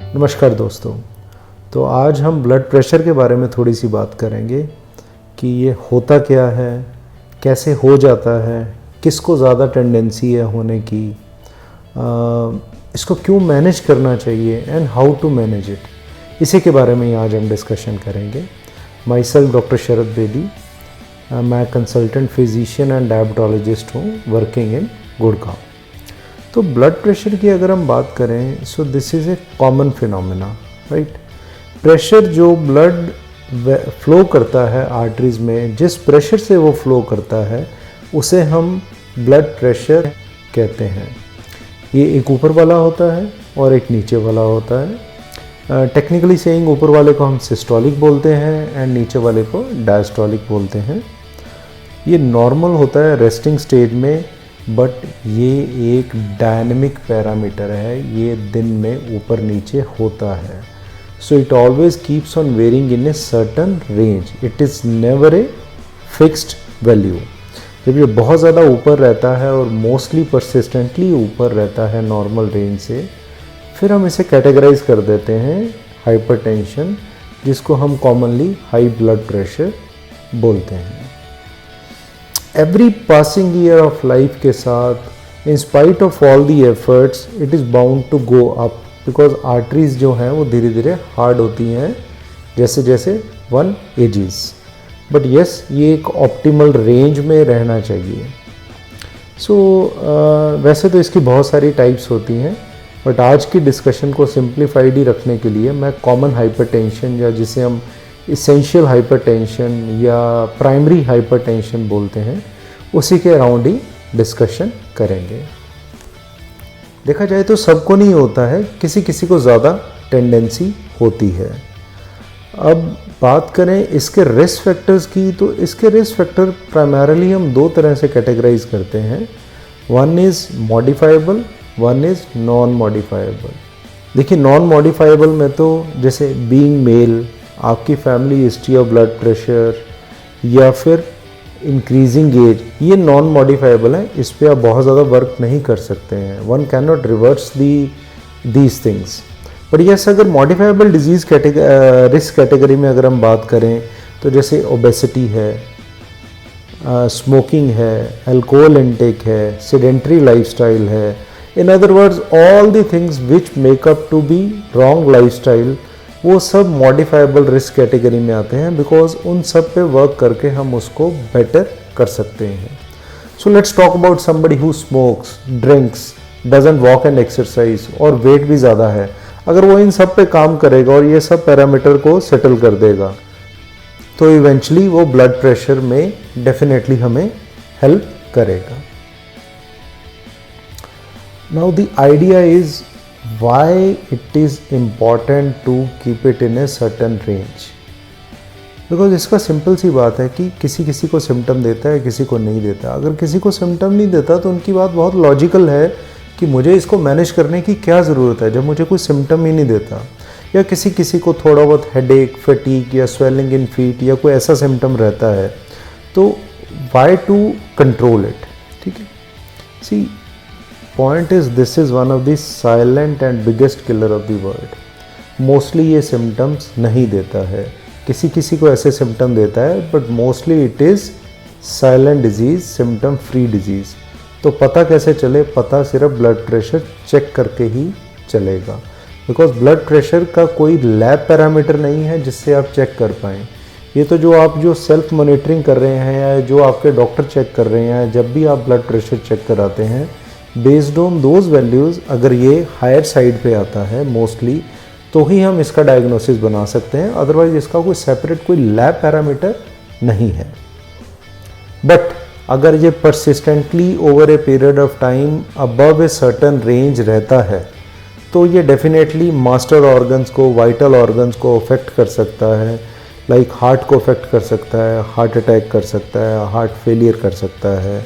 नमस्कार दोस्तों। तो आज हम ब्लड प्रेशर के बारे में थोड़ी सी बात करेंगे कि ये होता क्या है, कैसे हो जाता है, किसको ज़्यादा टेंडेंसी है होने की, इसको क्यों मैनेज करना चाहिए and how to manage it, इसी के बारे में ही आज हम डिस्कशन करेंगे। Myself doctor Sharad Bedi, मैं कंसल्टेंट फिजिशियन एंड डायबिटोलॉजिस्ट हूँ वर्किंग इन गुड़गांव। तो ब्लड प्रेशर की अगर हम बात करें, so this is a common phenomena, right. Pressure जो ब्लड फ्लो करता है आर्टरीज में, जिस प्रेशर से वो फ्लो करता है उसे हम ब्लड प्रेशर कहते हैं। ये एक ऊपर वाला होता है और एक नीचे वाला होता है। टेक्निकली सेइंग ऊपर वाले को हम सिस्टोलिक बोलते हैं एंड नीचे वाले को डायस्टोलिक बोलते हैं। ये नॉर्मल होता है रेस्टिंग स्टेज में, बट ये एक डायनेमिक पैरामीटर है, ये दिन में ऊपर नीचे होता है। So it always keeps on varying in a certain range, it is never a fixed value. जब ये बहुत ज़्यादा ऊपर रहता है और मोस्टली परसिस्टेंटली ऊपर रहता है नॉर्मल रेंज से, फिर हम इसे कैटेगराइज कर देते हैं हाइपरटेंशन, जिसको हम कॉमनली हाई ब्लड प्रेशर बोलते हैं। Every passing year of life के साथ, in spite of all the efforts, it is bound to go up, because arteries जो हैं वो धीरे धीरे हार्ड होती हैं जैसे जैसे वन एजेस। बट यस, ये एक ऑप्टिमल रेंज में रहना चाहिए। वैसे तो इसकी बहुत सारी टाइप्स होती हैं, बट आज की डिस्कशन को सिंप्लीफाइड ही रखने के लिए मैं कॉमन हाइपरटेंशन, या जिसे हम इसेंशियल हाइपरटेंशन या प्राइमरी हाइपरटेंशन बोलते हैं, उसी के अराउंड ही डिस्कशन करेंगे। देखा जाए तो सबको नहीं होता है, किसी किसी को ज़्यादा टेंडेंसी होती है। अब बात करें इसके रिस्क फैक्टर्स की, तो इसके रिस्क फैक्टर प्राइमरली हम दो तरह से कैटेगराइज करते हैं। One is modifiable, one is non modifiable. देखिए, नॉन मॉडिफाइबल में तो जैसे बीइंग मेल, आपकी family history of blood pressure, या फिर इंक्रीजिंग एज, ये नॉन मॉडिफाइबल है, इस पर आप बहुत ज़्यादा वर्क नहीं कर सकते हैं। One can not reverse these things. But yes, अगर मॉडिफाइबल डिजीज़ रिस्क कैटेगरी में अगर हम बात करें, तो जैसे ओबेसिटी है, स्मोकिंग है, अल्कोहल इनटेक है, सेडेंट्री लाइफस्टाइल है, in other words all the things which make up to be wrong lifestyle, वो सब मॉडिफाइबल रिस्क कैटेगरी में आते हैं, बिकॉज उन सब पे वर्क करके हम उसको बेटर कर सकते हैं। So let's talk about somebody who smokes, drinks, doesn't walk and exercise, और वेट भी ज़्यादा है। अगर वो इन सब पे काम करेगा और ये सब पैरामीटर को सेटल कर देगा, तो इवेंचुअली वो ब्लड प्रेशर में डेफिनेटली हमें हेल्प करेगा। Now the idea is why it is important to keep it in a certain range, because इसका सिंपल सी बात है कि किसी किसी को सिम्टम देता है, किसी को नहीं देता। अगर किसी को सिम्टम नहीं देता तो उनकी बात बहुत लॉजिकल है कि मुझे इसको मैनेज करने की क्या ज़रूरत है जब मुझे कोई सिम्टम ही नहीं देता। या किसी किसी को थोड़ा बहुत हेडेक, फटीग या स्वेलिंग इन फीट या कोई ऐसा सिम्टम रहता है, तो वाई टू कंट्रोल इट, ठीक है। See, point is this is one of the silent and biggest killer of the world. Mostly ये सिम्टम्स नहीं देता है, किसी किसी को ऐसे सिम्टम देता है, but mostly it is silent disease, symptom free disease. तो पता कैसे चले? पता सिर्फ ब्लड प्रेशर चेक करके ही चलेगा, बिकॉज ब्लड प्रेशर का कोई लैब पैरामीटर नहीं है जिससे आप चेक कर पाएँ। ये तो जो सेल्फ मॉनिटरिंग कर रहे हैं या जो आपके डॉक्टर चेक कर रहे हैं, जब भी आप ब्लड प्रेशर चेक कराते हैं, बेस्ड ऑन दोज वैल्यूज़, अगर ये हायर साइड पे आता है मोस्टली, तो ही हम इसका डायग्नोसिस बना सकते हैं। अदरवाइज इसका कोई सेपरेट कोई लैब पैरामीटर नहीं है। बट अगर ये persistently over a period of time above A certain range रहता है, तो ये डेफिनेटली मास्टर ऑर्गन्स को, वाइटल ऑर्गन्स को अफेक्ट कर सकता है। लाइक हार्ट को अफेक्ट कर सकता है, हार्ट अटैक कर सकता है, हार्ट फेलियर कर सकता है,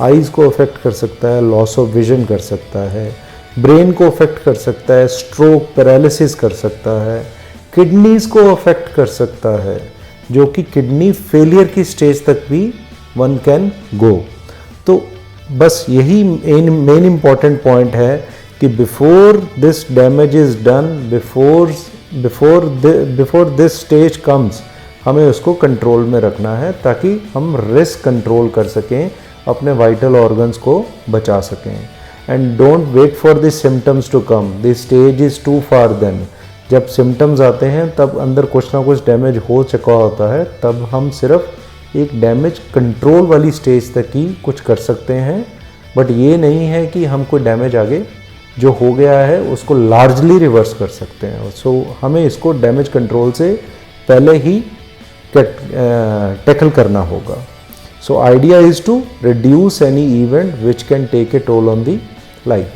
आइज़ को अफेक्ट कर सकता है, लॉस ऑफ विजन कर सकता है, ब्रेन को अफेक्ट कर सकता है, स्ट्रोक, पैरालिसिस कर सकता है, किडनीज़ को अफेक्ट कर सकता है, जो कि किडनी फेलियर की स्टेज तक भी वन कैन गो। तो बस यही मेन इम्पॉर्टेंट पॉइंट है कि कि before this damage is done, before this stage comes, हमें उसको कंट्रोल में रखना है ताकि हम रिस्क कंट्रोल कर सकें, अपने वाइटल ऑर्गन्स को बचा सकें. And don't wait for this symptoms to come, this stage is too far then. जब सिम्टम्स आते हैं तब अंदर कुछ ना कुछ डैमेज हो चुका होता है, तब हम सिर्फ एक डैमेज कंट्रोल वाली स्टेज तक ही कुछ कर सकते हैं. बट ये नहीं है कि हम कोई डैमेज आगे जो हो गया है उसको लार्जली रिवर्स कर सकते हैं. सो हमें इसको डैमेज कंट्रोल से पहले ही टैकल करना होगा. So idea is to reduce any event which can take a toll on the life.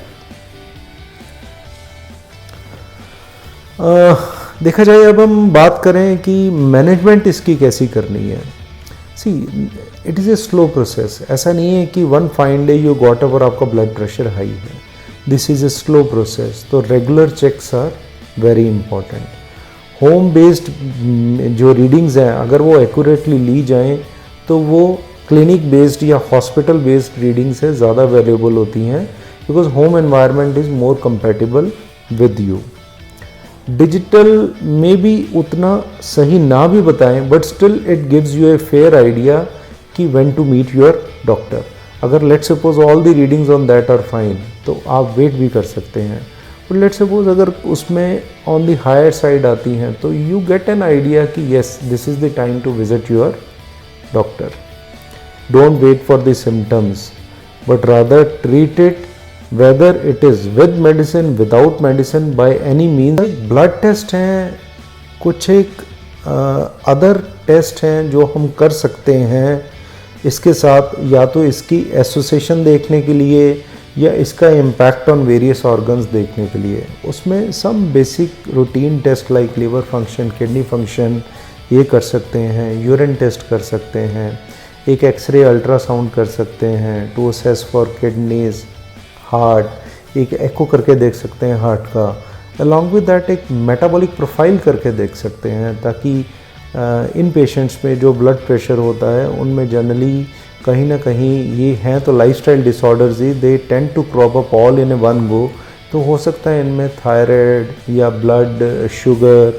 देखा जाए अब हम बात करें कि मैनेजमेंट इसकी कैसी करनी है. See it is a slow process. ऐसा नहीं है कि one fine day you got up और आपका ब्लड प्रेशर हाई है. This is a slow process. तो regular checks are very important. Home based जो रीडिंग्स हैं अगर वो एक्यूरेटली ली जाएं तो वो क्लिनिक बेस्ड या हॉस्पिटल बेस्ड रीडिंग से ज़्यादा वैल्यूएबल होती हैं, because home environment is more compatible with you. Digital में भी उतना सही ना भी बताएं, but still it gives you a fair idea कि when to meet your doctor. अगर let suppose all the readings on that are fine तो आप वेट भी कर सकते हैं. बट लेट सपोज अगर उसमें ऑन द हायर साइड आती हैं तो यू गेट एन आइडिया कि yes this is the time to visit your doctor. Don't wait for the symptoms but rather treat it, whether it is with medicine, without medicine, by any means. Blood test हैं, कुछ एक other test हैं जो हम कर सकते हैं इसके साथ, या तो इसकी एसोसिएशन देखने के लिए या इसका इम्पैक्ट ऑन वेरियस ऑर्गन्स देखने के लिए. उसमें some basic routine test like liver function, kidney function ये कर सकते हैं, यूरिन टेस्ट कर सकते हैं, एक एक्सरे अल्ट्रासाउंड कर सकते हैं to assess for kidneys, heart, एक एको करके देख सकते हैं हार्ट का. अलॉन्ग विद दैट एक मेटाबॉलिक प्रोफाइल करके देख सकते हैं ताकि इन पेशेंट्स में जो ब्लड प्रेशर होता है उनमें जनरली कहीं ना कहीं ये हैं तो लाइफस्टाइल डिसऑर्डर्स ही, they tend to crop up all in a one go. तो हो सकता है इनमें थायराइड या ब्लड शुगर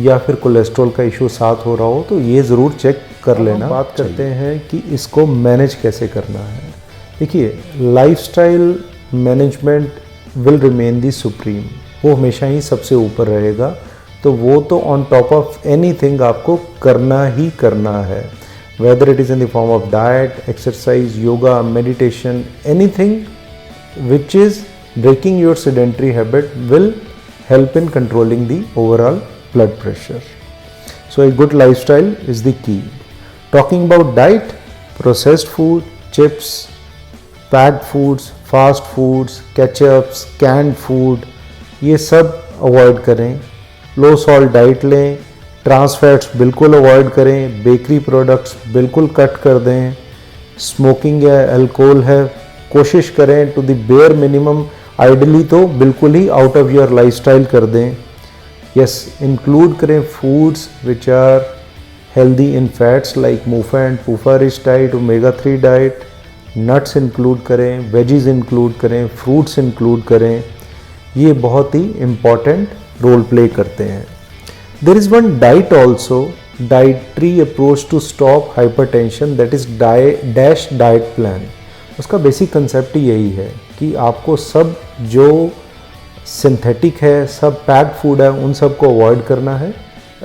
या फिर कोलेस्ट्रॉल का इशू साथ हो रहा हो, तो ये ज़रूर चेक कर लेना. बात करते हैं कि इसको मैनेज कैसे करना है. देखिए lifestyle management will remain the supreme, वो हमेशा ही सबसे ऊपर रहेगा. तो वो तो ऑन टॉप ऑफ एनीथिंग आपको करना ही करना है, whether it is in the form of diet, exercise, yoga, meditation, anything which is breaking your sedentary habit will help in controlling the overall blood pressure. So a good lifestyle is the key. Talking about diet, processed food, chips, packed foods, fast foods, ketchups, canned food, ये सब avoid करें. Low salt diet लें, trans fats बिल्कुल avoid करें, bakery products बिल्कुल cut कर दें, smoking है, अल्कोहल है, कोशिश करें to the bare minimum, ideally तो बिल्कुल ही आउट ऑफ योर लाइफस्टाइल कर दें. यस, इंक्लूड करें foods which are healthy in fats like MUFA and PUFA rich diet, omega 3 diet, nuts include करें, वेजीज इंक्लूड करें, फ्रूट्स इंक्लूड करें. ये बहुत ही इम्पॉर्टेंट रोल प्ले करते हैं. There is one diet also, dietary approach to stop hypertension, that is DASH diet plan. उसका basic concept ही यही है कि आपको सब जो सिंथेटिक है, सब पैक्ड फूड है, उन सब को अवॉइड करना है.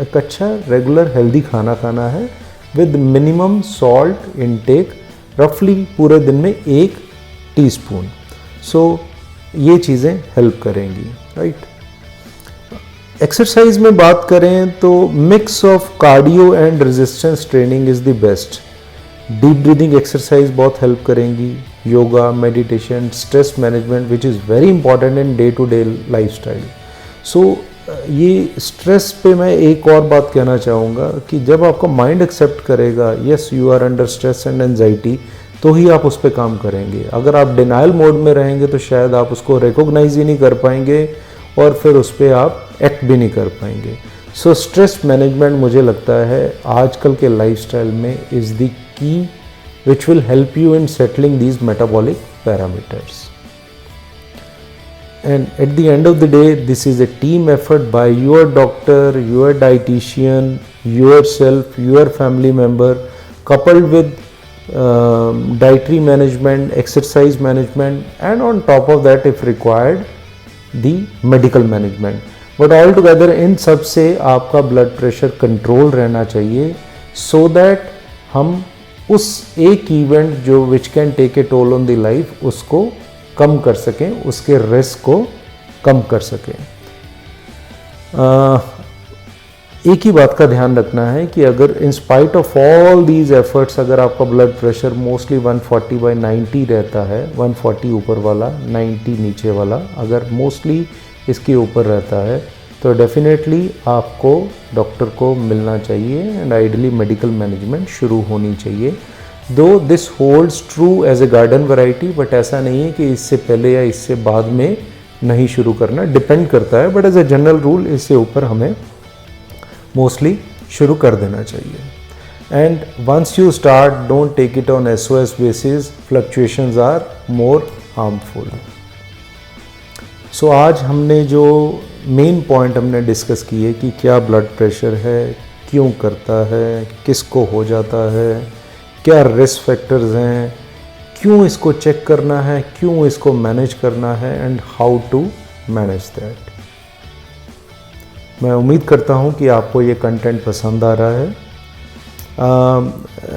एक अच्छा रेगुलर हेल्दी खाना खाना है विद मिनिमम सॉल्ट इनटेक, रफली पूरे दिन में 1 टीस्पून. सो ये चीज़ें हेल्प करेंगी, राइट. एक्सरसाइज में बात करें तो mix of cardio and resistance training is the best. Deep breathing exercise बहुत हेल्प करेंगी, yoga, meditation, stress management which is very important in day to day lifestyle. So ये स्ट्रेस पे मैं एक और बात कहना चाहूँगा कि जब आपका माइंड एक्सेप्ट करेगा yes you are under stress and anxiety, तो ही आप उस पर काम करेंगे. अगर आप डिनाइल मोड में रहेंगे तो शायद आप उसको रिकॉग्नाइज ही नहीं कर पाएंगे और फिर उस पर आप एक्ट भी नहीं कर पाएंगे. सो स्ट्रेस मैनेजमेंट मुझे लगता है आजकल के लाइफस्टाइल में is the key which will help you in settling these metabolic parameters. and at the end of the day, this is a team effort by your doctor, your dietitian, yourself, your family member, coupled with dietary management, exercise management, and on top of that if required the medical management. But all together in सब से आपका blood pressure control रहना चाहिए, so that हम उस एक event जो which can take a toll on the life उसको कम कर सकें, उसके रिस्क को कम कर सकें। एक ही बात का ध्यान रखना है कि अगर इन spite of all these efforts अगर आपका ब्लड प्रेशर मोस्टली 140/90 रहता है, 140 ऊपर वाला 90 नीचे वाला, अगर मोस्टली इसके ऊपर रहता है तो डेफिनेटली आपको डॉक्टर को मिलना चाहिए एंड आइडियली मेडिकल मैनेजमेंट शुरू होनी चाहिए। Though this holds true as a garden variety, but ऐसा नहीं है कि इससे पहले या इससे बाद में नहीं शुरू करना, डिपेंड करता है, but as a general rule इससे ऊपर हमें मोस्टली शुरू कर देना चाहिए। And once you start don't take it on SOS basis, fluctuations are more harmful. So आज हमने जो मेन पॉइंट हमने डिस्कस किए कि क्या ब्लड प्रेशर है, क्यों करता है, किसको हो जाता है, क्या रिस्क फैक्टर्स हैं, क्यों इसको चेक करना है, क्यों इसको मैनेज करना है and how to manage that. मैं उम्मीद करता हूँ कि आपको ये कंटेंट पसंद आ रहा है।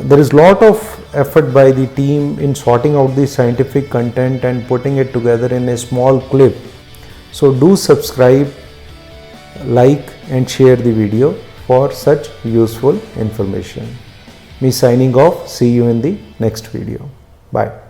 there is lot of effort by the team in sorting out the scientific content and putting it together in a small clip. So do subscribe, like and share the video for such useful information. Me signing off. See you in the next video. Bye.